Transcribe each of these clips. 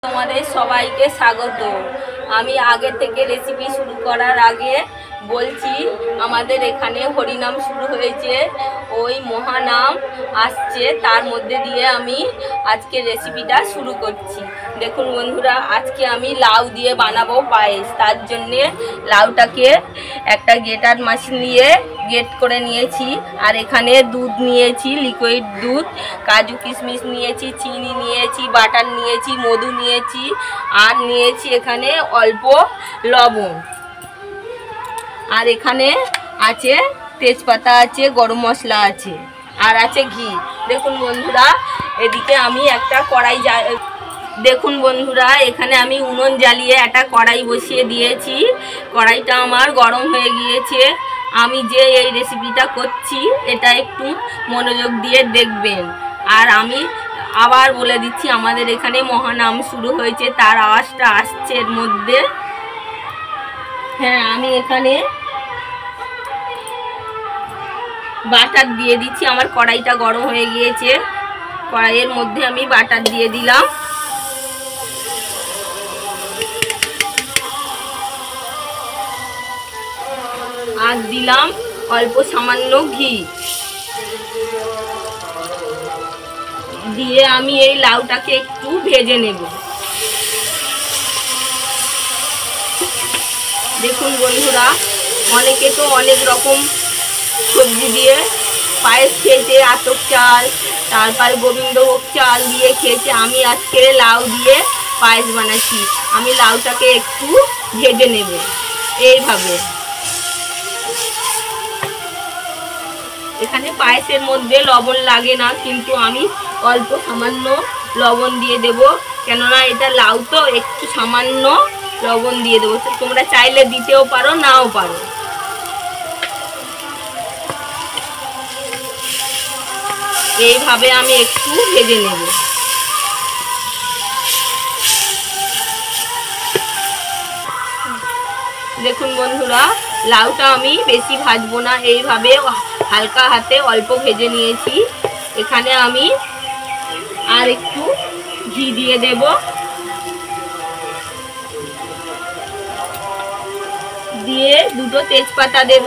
তোমাদের সবাইকে স্বাগত। আমি আগে থেকে রেসিপি শুরু করার আগে বলছি, আমাদের এখানে হরিনাম শুরু হয়েছে, ওই মহানাম আসছে, তার মধ্যে দিয়ে আমি আজকে রেসিপিটা শুরু করছি। দেখুন বন্ধুরা, আজকে আমি লাউ দিয়ে বানাবো পায়েস। তার জন্যে লাউটাকে একটা গ্রেটার মেশিন নিয়ে গ্রেট করে নিয়েছি, আর এখানে দুধ নিয়েছি, লিকুইড দুধ, কাজু কিশমিশ নিয়েছি, চিনি নিয়েছি, বাটার নিয়েছি, মধু নিয়েছি, আর নিয়েছি এখানে অল্প লবণ, আর এখানে আছে তেজপাতা, আছে গরম মশলা আছে, আর আছে ঘি। দেখুন বন্ধুরা, এদিকে আমি একটা কড়াই দেখুন বন্ধুরা, এখানে আমি উনুন জ্বালিয়ে একটা কড়াই বসিয়ে দিয়েছি। কড়াইটা আমার গরম হয়ে গিয়েছে। আমি যে এই রেসিপিটা করছি, এটা একটু মনোযোগ দিয়ে দেখবেন। আর আমি আবার বলে দিচ্ছি, আমাদের এখানে মহানাম শুরু হয়েছে, তার আওয়াজটা আসছে এর মধ্যে। হ্যাঁ, আমি এখানে বাটার দিয়ে দিচ্ছি। আমার কড়াইটা গরম হয়ে গিয়েছে, কড়াইয়ের মধ্যে আমি বাটার দিয়ে দিলাম, আর দিলাম অল্প সামান্য ঘি দিয়ে আমি এই লাউটাকে একটু ভেজে নেব। দেখুন বন্ধুরা, অনেকে তো অনেক রকম সবজি দিয়ে পায়েস খেয়েছে, আতপ চাল, তারপর গোবিন্দভোগ চাল দিয়ে খেয়েছে। আমি আজকে লাউ দিয়ে পায়েস বানাচ্ছি। আমি লাউটাকে একটু ভেজে নেব এইভাবে। এখানে পায়েসের মধ্যে লবণ লাগে না, কিন্তু আমি অল্প সামান্য লবণ দিয়ে দেব, কেননা এটা লাউ তো, একটু সামান্য লবণ দিয়ে দেবো। তোমরা চাইলে দিতেও পারো, নাও পারো। এইভাবে আমি একটু ভেজে নেব। দেখুন বন্ধুরা, লাউটা আমি বেশি ভাজবো না, এইভাবে হালকা হাতে অল্প ভেজে নিয়েছি। এখানে আমি আর একটু ঘি দিয়ে দেব, দিয়ে দুটো তেজপাতা দেব,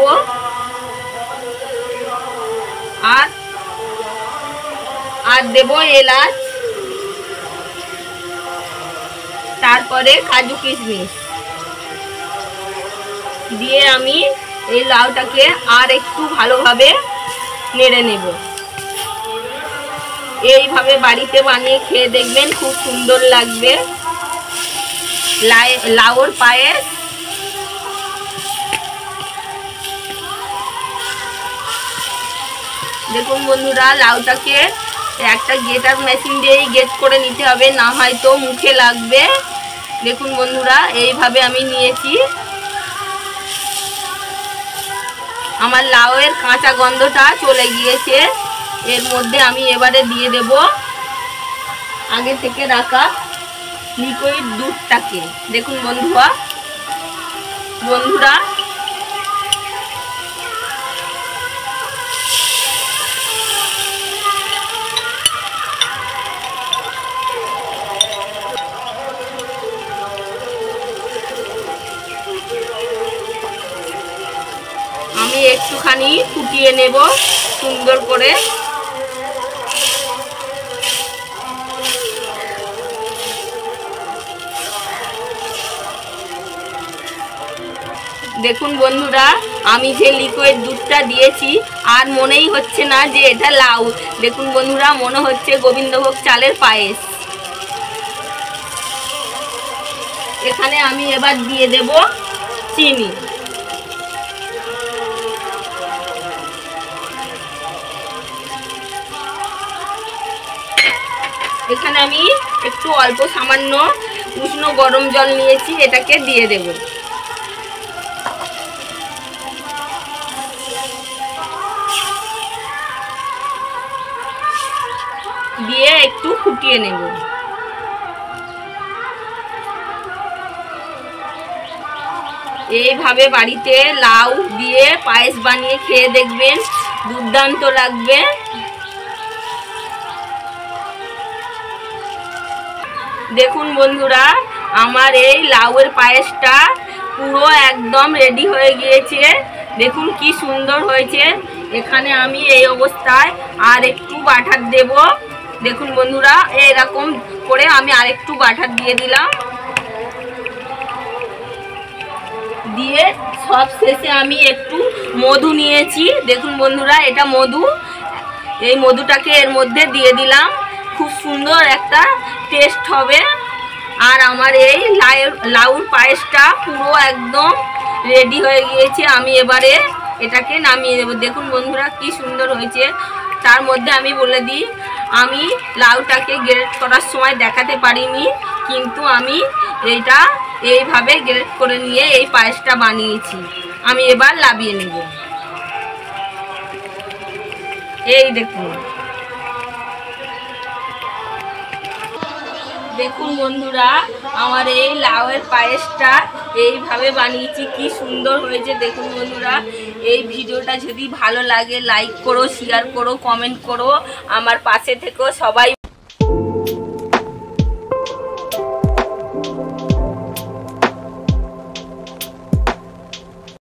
আর দেব এলাচ, তারপরে কাজু কিশমিশ দিয়ে আমি এই লাউটাকে আর একটু ভালোভাবে নেড়ে নেব। এইভাবে বাড়িতে বানিয়ে খেয়ে দেখবেন, খুব সুন্দর লাগবে লাউর পায়েস। দেখুন বন্ধুরা, লাউটাকে একটা গ্রেটার মেশিন দিয়েই গ্রেট করে নিতে হবে, না হয়তো মুখে লাগবে। দেখুন বন্ধুরা, এইভাবে আমি নিয়েছি। আমার লাউয়ের কাঁচা গন্ধটা চলে গিয়েছে। এর মধ্যে আমি এবারে দিয়ে দেব আগে থেকে রাখা লিকুইড দুধটাকে। দেখুন বন্ধুরা, আমি একটুখানি ফুটিয়ে নেব সুন্দর করে। দেখুন বন্ধুরা, আমি যে লিকুইড দুধটা দিয়েছি, আর মনেই হচ্ছে না যে এটা লাউ। দেখুন বন্ধুরা, মনে হচ্ছে গোবিন্দভোগ চালের পায়েস। এখানে আমি এবার দিয়ে দেব চিনি। এখানে আমি একটু অল্প সামান্য উষ্ণ গরম জল নিয়েছি, এটাকে দিয়ে দেব। দিয়ে একটু ফুটিয়ে নেব। এইভাবে বাড়িতে লাউ দিয়ে পায়েস বানিয়ে খেয়ে দেখবেন, দুর্দান্ত লাগবে। দেখুন বন্ধুরা, আমার এই লাউয়ের পায়েসটা পুরো একদম রেডি হয়ে গিয়েছে। দেখুন কি সুন্দর হয়েছে। এখানে আমি এই অবস্থায় আর একটু বাটার দেব। দেখুন বন্ধুরা, এরকম করে আমি আরেকটু বাটার দিয়ে দিলাম। দিয়ে সব শেষে আমি একটু মধু নিয়েছি। দেখুন বন্ধুরা, এটা মধু। এই মধুটাকে এর মধ্যে দিয়ে দিলাম। খুব সুন্দর একটা টেস্ট হবে। আর আমার এই লাউর পায়েসটা পুরো একদম রেডি হয়ে গিয়েছে। আমি এবারে এটাকে নামিয়ে দেবো। দেখুন বন্ধুরা কি সুন্দর হয়েছে। তার মধ্যে আমি বলে দিই, আমি লাউটাকে গ্রেট করার সময় দেখাতে পারিনি, কিন্তু আমি এইটা এইভাবে গ্রেট করে নিয়ে এই পায়েসটা বানিয়েছি। আমি এবার নামিয়ে নেব। এই দেখুন, দেখুন বন্ধুরা, আমার এই লাউয়ের পায়েসটা এইভাবে বানিয়েছি, কি সুন্দর হয়েছে। দেখুন বন্ধুরা, এই ভিডিওটা যদি ভালো লাগে লাইক করো, শেয়ার করো, কমেন্ট করো, আমার পাশে থেকো সবাই।